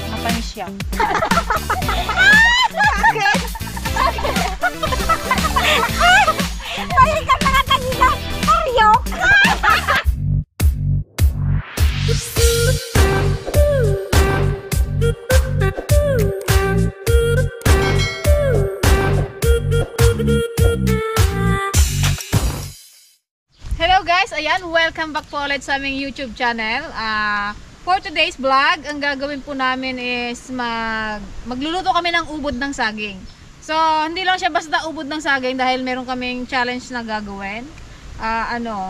Matamis siya. Balik ka mga kanila! Paryok! Hello guys! Ayan, welcome back po ulit sa aming YouTube channel. For today's vlog, ang gagawin po namin is magluluto kami ng ubod ng saging. So, hindi lang siya basta ubod ng saging dahil meron kaming challenge na gagawin.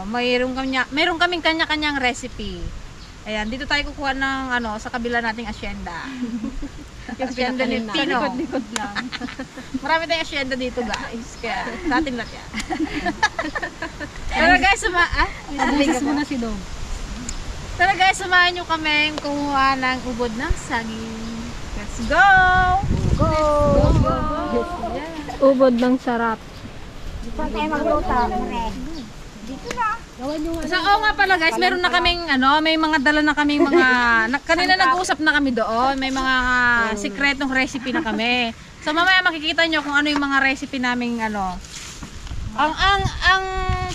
Meron kaming kanya-kanyang recipe. Ayan, dito tayo kukuha ng sa kabila nating asyenda. Asyenda ni Tino. Likod lang. Marami tayong asyenda dito guys. Kaya sa atin lang yan. Pero guys, muna si Dom. Pero guys, samahan nyo kami kumuha ng ubod ng saging. Let's go! Go! Ubod ng sarap. Saan tayo magluto? Dito na. So, nga pala guys, meron na kaming may mga dala na kaming mga kanina nag-uusap na kami doon, may mga sikretong recipe na kami. So mamaya makikita nyo kung ano yung mga recipe naming Ang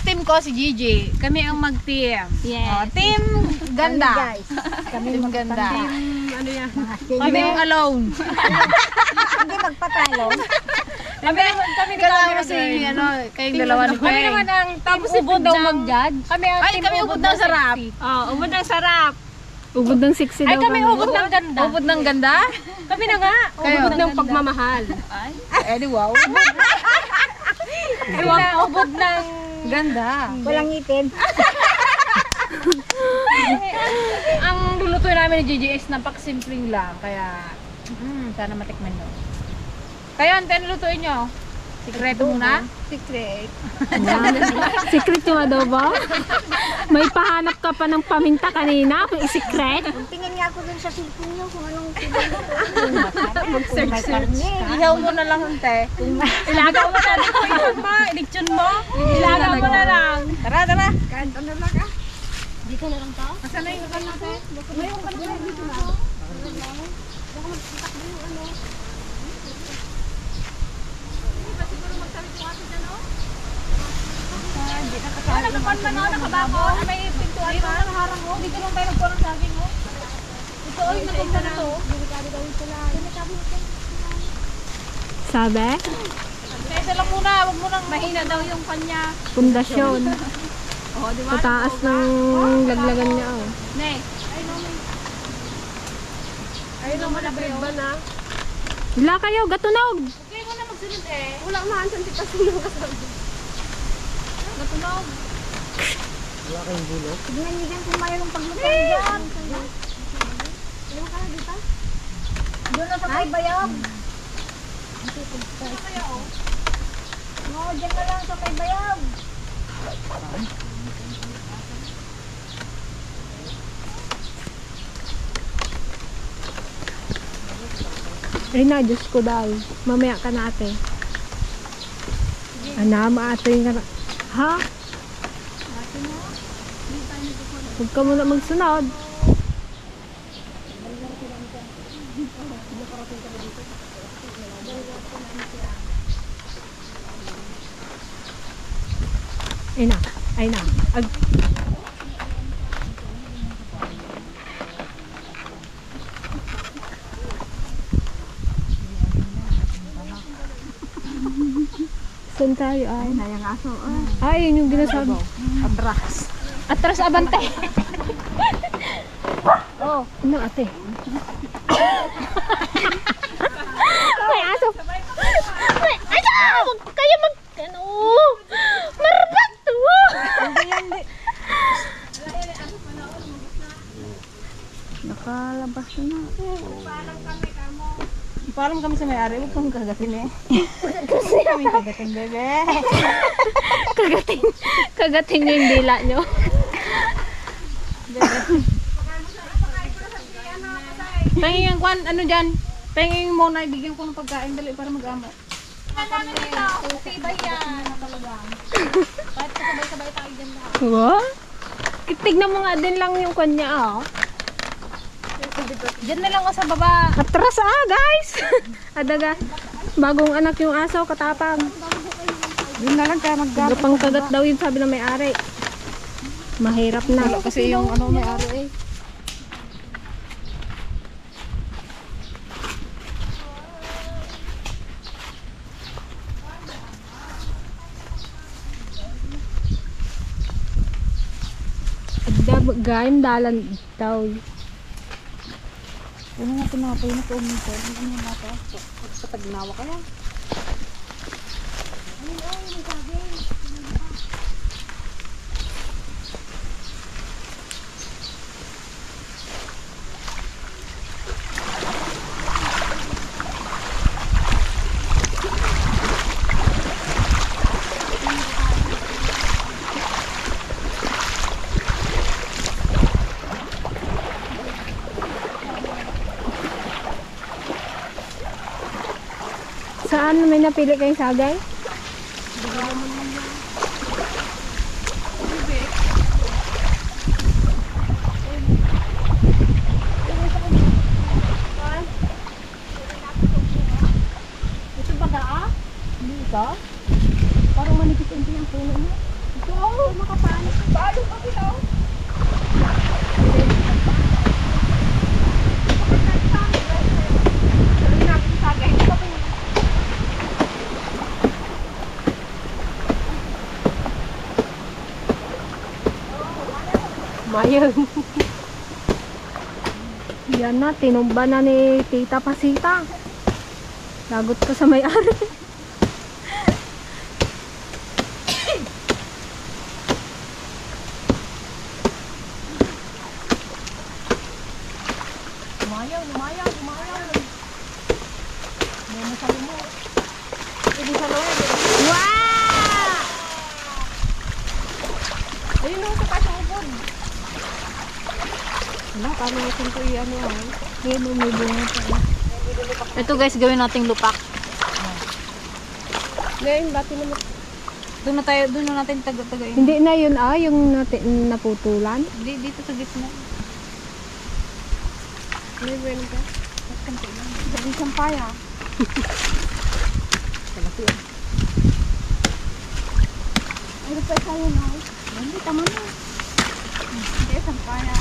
team ko si Gigi, kami ang mag-team. Yes. Team ganda. Guys. Team ganda. Ano yan? Kami yung alone. Hindi magpatalo. Kami kasama si kayong dalawa ni Kami Peng. naman ang tapos ubod daw mag-judge. Kami ang team Kami ubod ng sarap. Ubod ng sarap. Ubod ng sexy daw. Ay, kami ubod ng ganda. Ubod ng ganda? Kami na nga. Ubod ng pagmamahal. Ay, wow. Ubod ng Ganda. Walang ngipin. Ang lulutuin namin ni Gigi is napakasimpleng lang. Kaya, sana matikman nyo. Kaya, anten lutuin nyo. Sikreto muna? Secret. secret yung adobo? May pahanap ka pa ng paminta kanina? Kung i-secret? Tingin nga ako dun sa cellphone nyo kung anong Mag-search. Ihaw mo na lang, ante. Ilagaw mo na Eleksyon mo? Ilagaw mo na lang. Tara, tara. Kanto na lang ka. Dito na lang to? Asan na yung ikan natin? Ngayon ka na dito na. Baka magtakbo yung Nakabako. May pintuan pa. Nakaharang mo. Dito lang tayo nagkuha ng saging mo. Ito, nagkuha na to. Sabi? Isa lang muna. Huwag mo nang mahina daw yung kanya. Pundasyon. Diba? Sa taas ng laglagan niya. Ne. Ayun naman na ba na? Wala kayo, gatunog! Okay mo na magsunod eh. Wala man sa tipasin ng kasama. Natunog. Wala kayong bulok? Tignan niyo dyan kung mayroong pagluto dyan. Ayun ka na dito. Doon na sa may bayab. Oo, dyan ka lang sa may bayab. Ay na, Diyos ko daw. Mamaya ka na ate. Maate nga na. Ha? Huwag ka muna magsunod. Ay na. Ay na. Saan tayo ay? Nayang aso. Ay, yun yung ginasabi. Atras. Atras abante. Oh. Ano ate? May aso. May aso! Kaya Marbat to! Nakalabas na. Paalam kami sa may-ari. Huwag kang kagatin eh. Kami kagatin, bebe. Kagatin niyo yung dila nyo. Pahingin kwan, ano dyan? Pahingin mo na ibigyan ko ng pagkain. Dali para mag-amo. Matibay yan. Kahit kasabay-sabay tayo dyan lahat. What? Tignan mo nga din lang yung kanya, ah. Diyan na lang ako sa baba. Atras, guys! Adaga. Bagong anak yung aso, katapang. Doon na lang kaya mag-gamit. Gapang kagat daw yun, sabi ng may-ari. Mahirap na. Kasi yung ano may-ari eh. Gaim dalan daw. Ano nga tinapay na ito umito? Ano nga ito? Sa tagnawa kaya? Saan may napili kayong sagay? Ito ba ka? Hindi ka? Parang manipis ang yung puno mo. Ito, makapanis. Paano ka ito? Mayroon. Yan na, tinumba na ni Tita Pasita. Lagot ko sa may-ari. Lumayaw. May masalo mo. Hindi sa loob. Wow! Ayun o, sa kasang ubod. Wala, paano natin ito i-ano ah? Ngayon may bunga pa. Ito guys, gawin nating lupak. Ngayon, bati naman. Doon na natin tagayin. Hindi na yun yung naputulan. Dito sa gitna. May bueno ka? Sa isang paya. Ano pa sa'yo na? Hindi, tama na. Hindi, isang paya.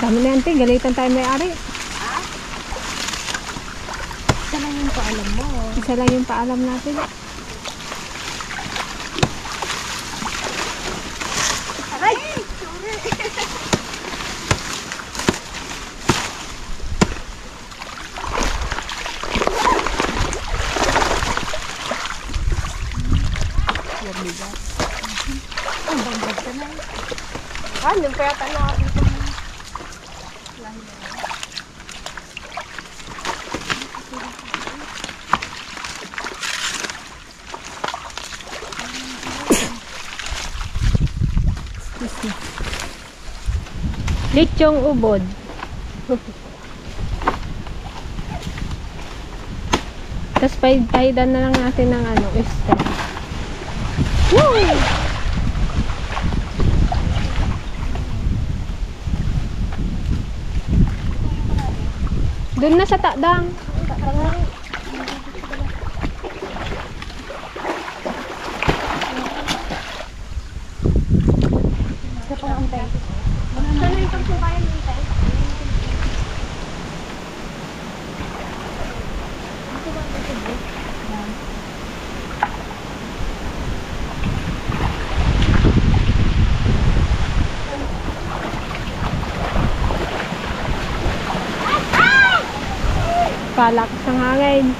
Dami na yan, te. Galitan tayo may-ari. Isa lang yung paalam mo. Isa lang yung paalam natin. Aray! Ano pa yata na ako? Lechong ubod. Tapos pahidan na lang natin ng oyster. Woo! Doon na sa takdang. Sana yung pagsukayan mo tayo. Palak sa hangin.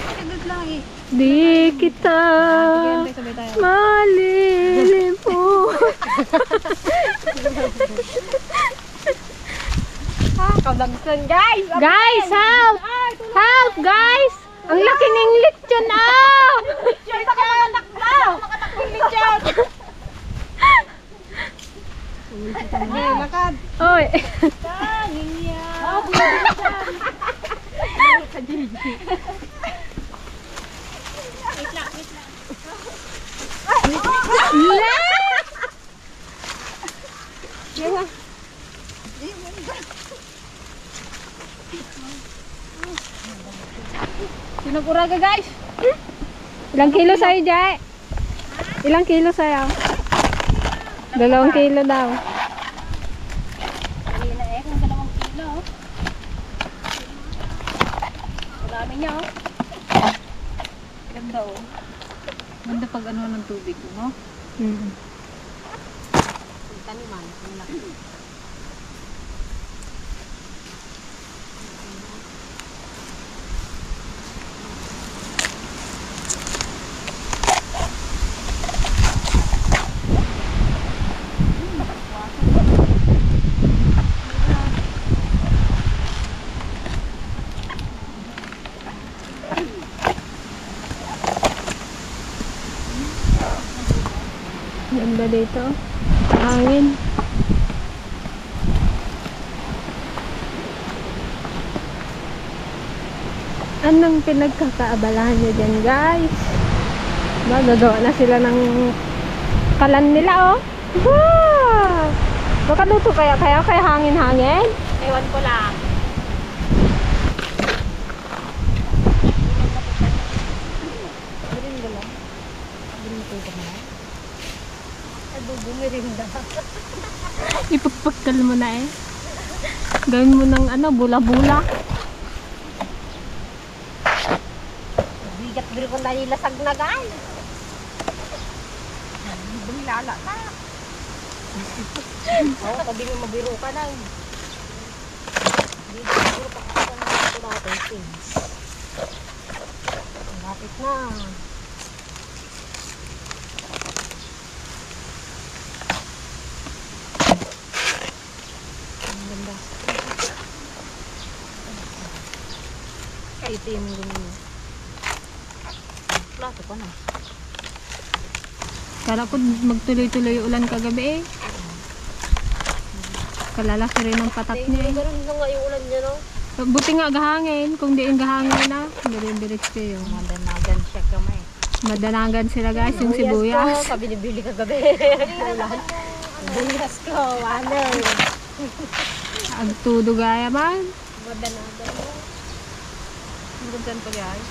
Saglit lang eh. Di kita Sabay tayo. Kabagsan guys! Guys, help! Help, guys! Ang laki ng lechon, ah! Lechon! Nakakanak na! Nakakanak lechon! Lakad! Oy! Tanging yan! Sinugura ka guys. Ilang kilo sa'yo, Jai? Ilang kilo sa'yo? 2 kilo daw. Hindi na kung 2 kilo. Marami niya Ganda oh. Ganda pag ano ng tubig no? Mm. Taniman, ang laki. Ganda dito. Hangin. Anong pinagkakaabalahan nyo dyan, guys? Gagawa na sila ng kalan nila, oh. Wow! Baka luto kaya hangin-hangin? Ewan ko lang. Ipagpagkal mo na eh. Gawin mo ng ano, bula-bula. Bigat biro ko na nilasag na guys. Bumilala na. Oo, sabi mo mabiro ka na. Hindi biro pa ako ng ito natin things. Lapit na. Ang ganda. Ito yung gumi. Plato pa na. Kala ko magtuloy-tuloy ulan kagabi eh. Kalalaki rin ang patak niya eh. Ganun na nga yung ulan niya, no? Buti nga gahangin. Kung diin gahangin na, dire-diretso yun. Mandanagan siya kamay. Madanagan sila guys, yung sibuyas. Sabi ni Billy kagabi. Sibuyas ko, ano? Agtudo gaya man. Madanagan mo. Ang ganda pa guys.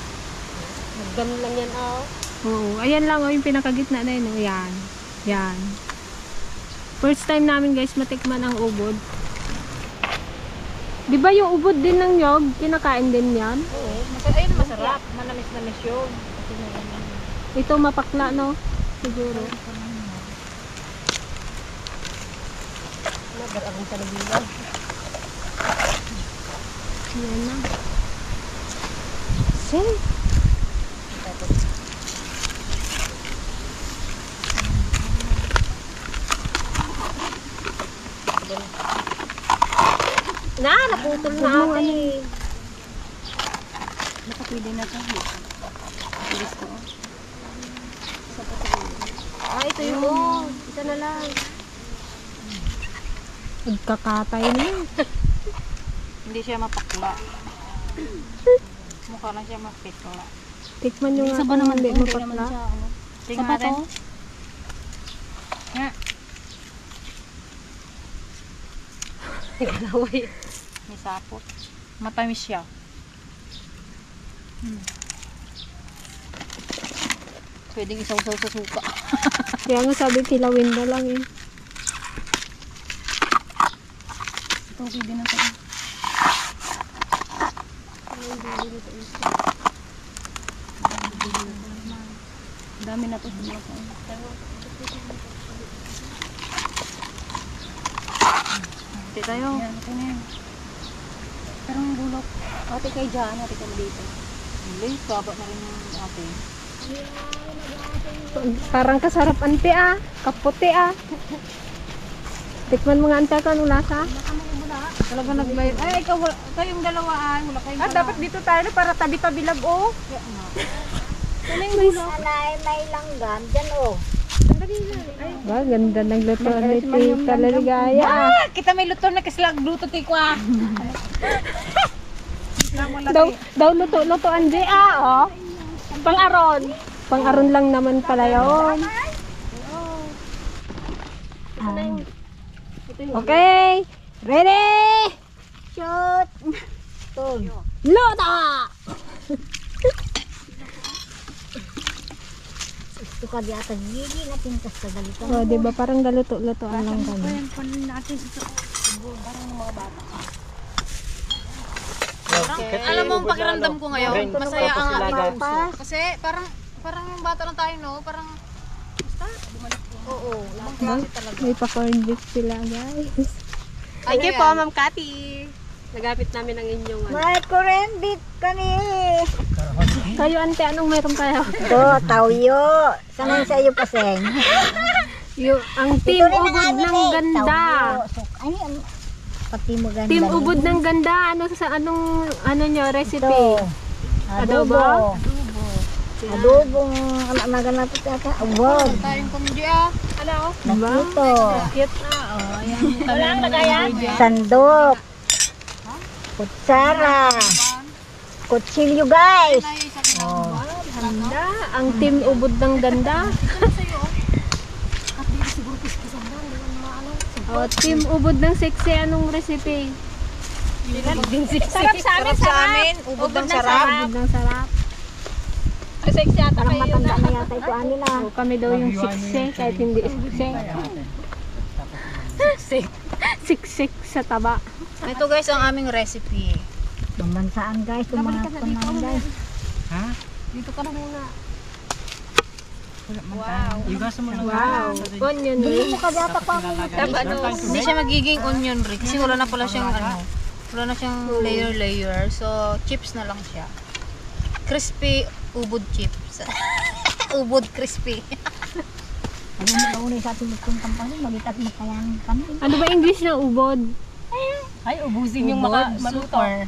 Nagganon lang yan, oh. Oo, ayan lang oh, yung pinakagitna na yun. Oh, yan. Yan. First time namin guys matikman ang ubod. Di ba yung ubod din ng nyog? Kinakain din yan? Oo. Ayun masarap. Manamis-namis yun. Ito mapakla no? Siguro. Nagaragong sa nabilan. Yan na. Say. Na, naputol na ate. Nakapili na ito. Bilis ko. Ah, ito yung isa na lang. Nagkakatay na. Hindi siya mapakla. Mukha lang siya mapitla. Tikman nyo nga Isa ba kung naman hindi ito? Hindi naman mapakla. siya, ano? Tingnan Sa rin. pato? Nga. Nagkalaway. May sapot. Matamis siya. Pwedeng isaw-saw sa suka. Kaya nga sabi kilawin na lang eh. Ito pwede na ito. Dami na ito sa mga kain. Ate tayo. Yan, ito na yan. Pero ang bulok. Ate kay Jan, ate ka na dito. Hindi, kaba na rin yung ate. Parang kasarap ante ah. Kaputi ah. Tikman mo nga ante ko anong lasa. Talaga nagbayad. Ay, ikaw, kayong dalawaan. Wala kayong Dapat dito tayo para tabi-tabi lang, oh. May langgam dyan, oh. Ba, ganda ng luto ni Tita Ligaya. Kita may luto na kasi luto tiko ah. Daw luto Anje oh. Pang-aron. Pang-aron lang naman pala yun. Okay. Ready? Shoot! Luto! Ito ka di ata gigi natin kas sa galito. Oh, di ba parang galuto-lutoan lang kami. Alam mo ang pakiramdam ko ngayon, masaya ang aking Tapos puso. Kasi parang yung bata lang tayo, no? Parang basta bumalik ko. Oo, ibang klase talaga. May pa-corn beef sila, guys. Thank you po, Ma'am Cathy. Nagapit namin ang inyong May corned beef kami. Kayo, ante, anong meron kayo? Ito, tawyo. Sanay sa iyo paseng. Ang team ubod ng ganda. Ay, pati mo ganda. Team ubod ng ganda. Ano nyo, recipe? Ito. Adobo? Adobong naganap ito ata. Award. Tayong kumdi ah. Ano? Nakito. Cute na, oh. Ayan. Walang lagayan. Sandok. Kutsara. Kutsilyo, guys. Oh. Ganda. Ang team ubod ng ganda. Oh, team ubod ng sexy. Anong recipe? Sarap sa amin. Ubod ng sarap. Ubod ng sarap. Parang matanda na yata ito nila. Oh, kami daw yung sexy kahit hindi sexy. Siksik sa taba. Ito guys ang aming recipe. Pambansaan, guys. Tumangat ko na, guys. Ha? Dito ka na muna. Wow. Igas mo lang. Wow. Onion Hindi ring. mo ka yata pa ako. Hindi siya magiging onion ring kasi wala na pala siyang wala na siyang layer. So chips na lang siya. Crispy ubod chips. Ubod crispy. Ano mo kaunay sa ating magpuntang pa rin. Magitat mo kaya kami. Ano ba English na ubod? Ay, ubusin yung maluto. Super.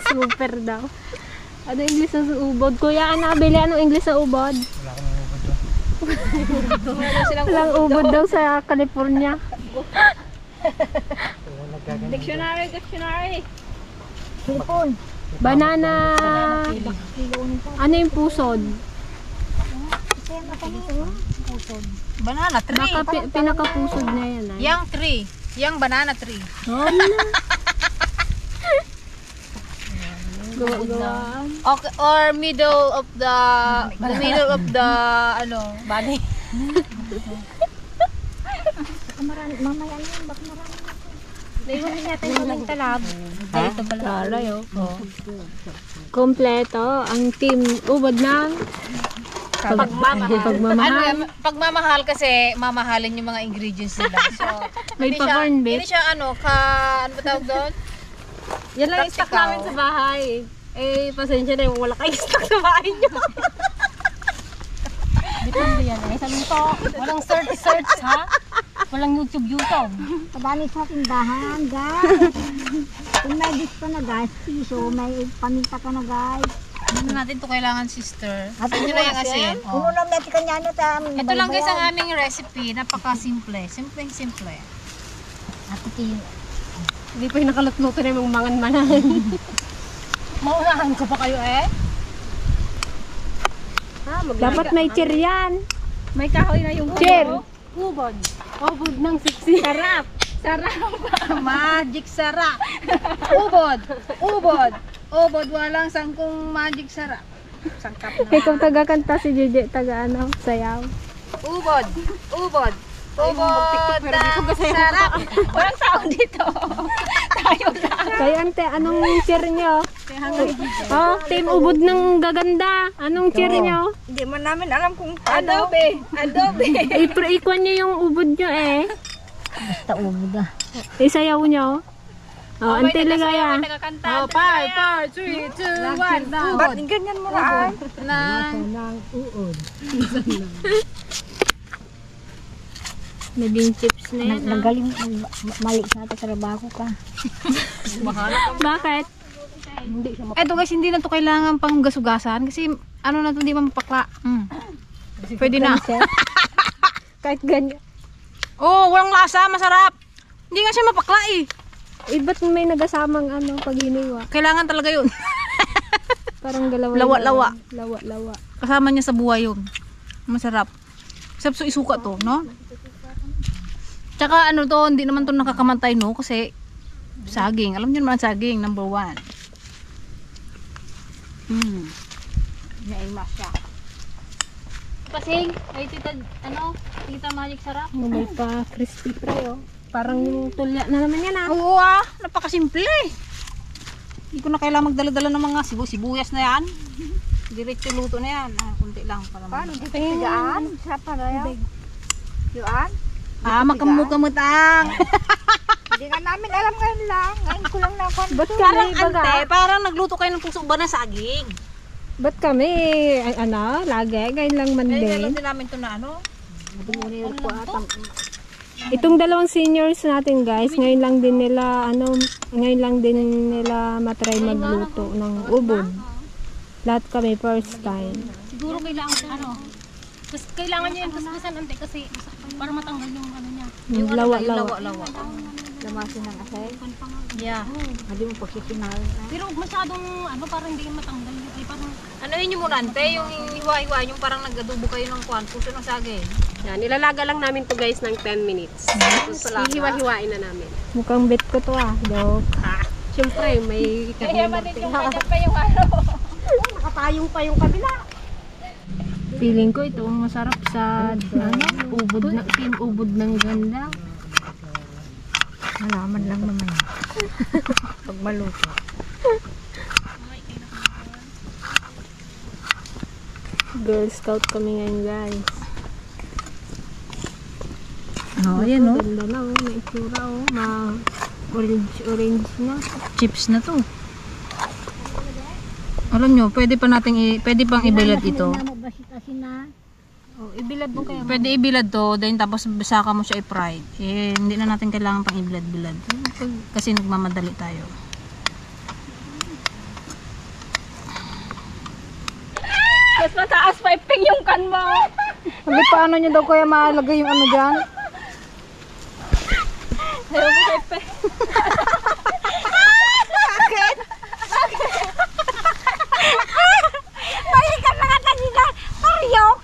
Super daw. Ano English ng ubod? Kuya, Annabelle, anong English ng ubod? Wala akong ubod doon. Walang ubod daw sa California. Dictionary. Hipon. Banana. Ano yung pusod? Banana tree. Pinakapusod na yan. Ay. Yang tree. Yang banana tree. Gawa. Okay, or middle of the body. Marami, mamaya na yun. Baka marami. Naiwan din natin yung talab. Dito pala. Kompleto ang team ubod ng pagmamahal. Pagmamahal kasi mamahalin yung mga ingredients nila. So, May hindi pa-corn beef. Hindi siya ano ba tawag doon? Yan lang yung stock Practical. namin sa bahay. Eh, pasensya na yung wala kayong stock sa bahay nyo. Depende yan eh. Sabi ko, walang search ha? Walang YouTube. Kadali sa tindahan, guys. Kung may gusto na, guys, piso, may paminta ka na, guys. Ano natin to kailangan, sister? At Ito na yung asin. Puno lang natin kanya na tayo. Ito lang guys ang aming recipe. Napaka-simple. Simple. At ito yung Hindi pa yung nakalutluto na yung mangan-manan. Maunahan ko pa kayo eh. Dapat may cheer yan. May kahoy na yung Cheer. ubod. Ubod ng siksi. Sarap. Magic sarap. Ubod. Walang sangkong magic sarap. Sangkap na. Ikaw taga-kanta si Jeje, taga-ano, sayaw. Ubod na sarap. Walang sound dito. Kayo ante, anong cheer nyo? Oh, team ubod ng gaganda. Anong cheer nyo? Hindi man namin alam kung Adobe. Ikwan nyo yung ubod nyo eh. basta ubod ah. Isayaw nyo. Oh, ante Ligaya. Oh, 5, 4, 3, 2, 1. Ba't ganyan mo na? Nang Ng uod. Naging chips na yan. Nagaling, mali sa ating trabaho ka. Bakit? Eto guys, hindi na to kailangan pang gasugasan kasi ano na to, hindi mapakla. Pwede na. Kahit ganyan. Oh, walang lasa, masarap. Hindi nga siya mapakla eh. Ba't may nagasamang pag hiniwa? Kailangan talaga yun. Parang galaw. Lawa-lawa. Lawa-lawa. Kasama niya sa buhay yun. Masarap. Sarap so isuka to, no? Tsaka ano to, hindi naman to nakakamantay, no? Kasi saging. Alam niyo naman saging, number 1. Naima siya. Pasing, ay tita, tita magic sarap. May pa crispy fry Parang yung tulya na naman yan Oo napakasimple. Hindi ko na kailangan magdala-dala ng mga sibuyas na yan. Diretso luto na yan. Kunti lang para Paano? Dito tigaan? Sa parayaw? Yuan? Makamukang. Hindi nga namin alam ngayon lang. Ngayon ko lang nakuha. Ba't Parang kami, baga? parang nagluto kayo ng puso ba na saging? Ba't kami, lagi, ngayon lang Ngayon Monday. lang din namin ito na Itong dalawang seniors natin guys, ngayon lang din nila matry magluto ng ubod. Lahat kami first time. Siguro kailangan Kasi kailangan niya yung kuskusan ante kasi para matanggal yung niya. Yung lawa-lawa. Lamasin ng asay. Yeah. Hindi mo pagsisinal. Pero masyadong parang hindi matanggal yung parang Ano yun muna ante, yung hiwa-hiwa, yung parang nag-adobo kayo ng puso ng saging. Yan, nilalaga lang namin to guys ng 10 minutes. Tapos hihiwa-hiwain na namin. Mukhang bet ko to joke. Siyempre, may ikatulong. pa yung Nakatayong pa yung kabila. Feeling ko ito ang masarap sa team ubod ng ganda. Malaman lang naman. Pag maluto. Girl Scout kami ngayon guys. Ayan Ganda na may itsura orange na. Chips na to. Alam nyo, pwede pang ibilad ito. Ibilad mo kaya. Pwede ibilad to, then tapos saka mo siya i-fried. Hindi na natin kailangan pang ibilad-bilad. Kasi nagmamadali tayo. mas mataas pa iping yung kan mo. Sabi, paano nyo daw kaya maalagay yung dyan? Ayaw mo kay pe. Balikan na nga kanina. Paryok!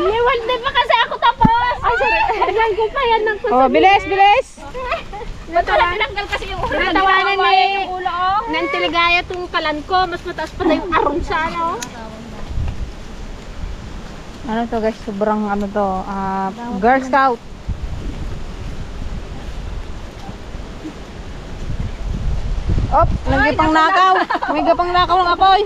Liwal din pa kasi ako tapos. Ay, sorry. Ko pa yan ng Bilis! Ba't wala tinanggal kasi yung ulo? Natawanan ni Yung ulo, Nantiligaya tong kalan ko. Mas mataas pa na yung arong sa Ano to guys, sobrang Girl Scout. Op, may pang nakaw. May pang nakaw ng apoy.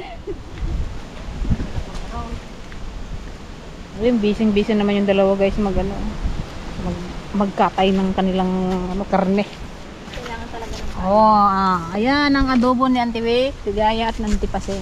Ayun, busy naman yung dalawa guys magkatay ng kanilang karne. Kailangan talaga ng ayan ang adobo ni Auntie Vic, Tigaya at Nanti Paseng.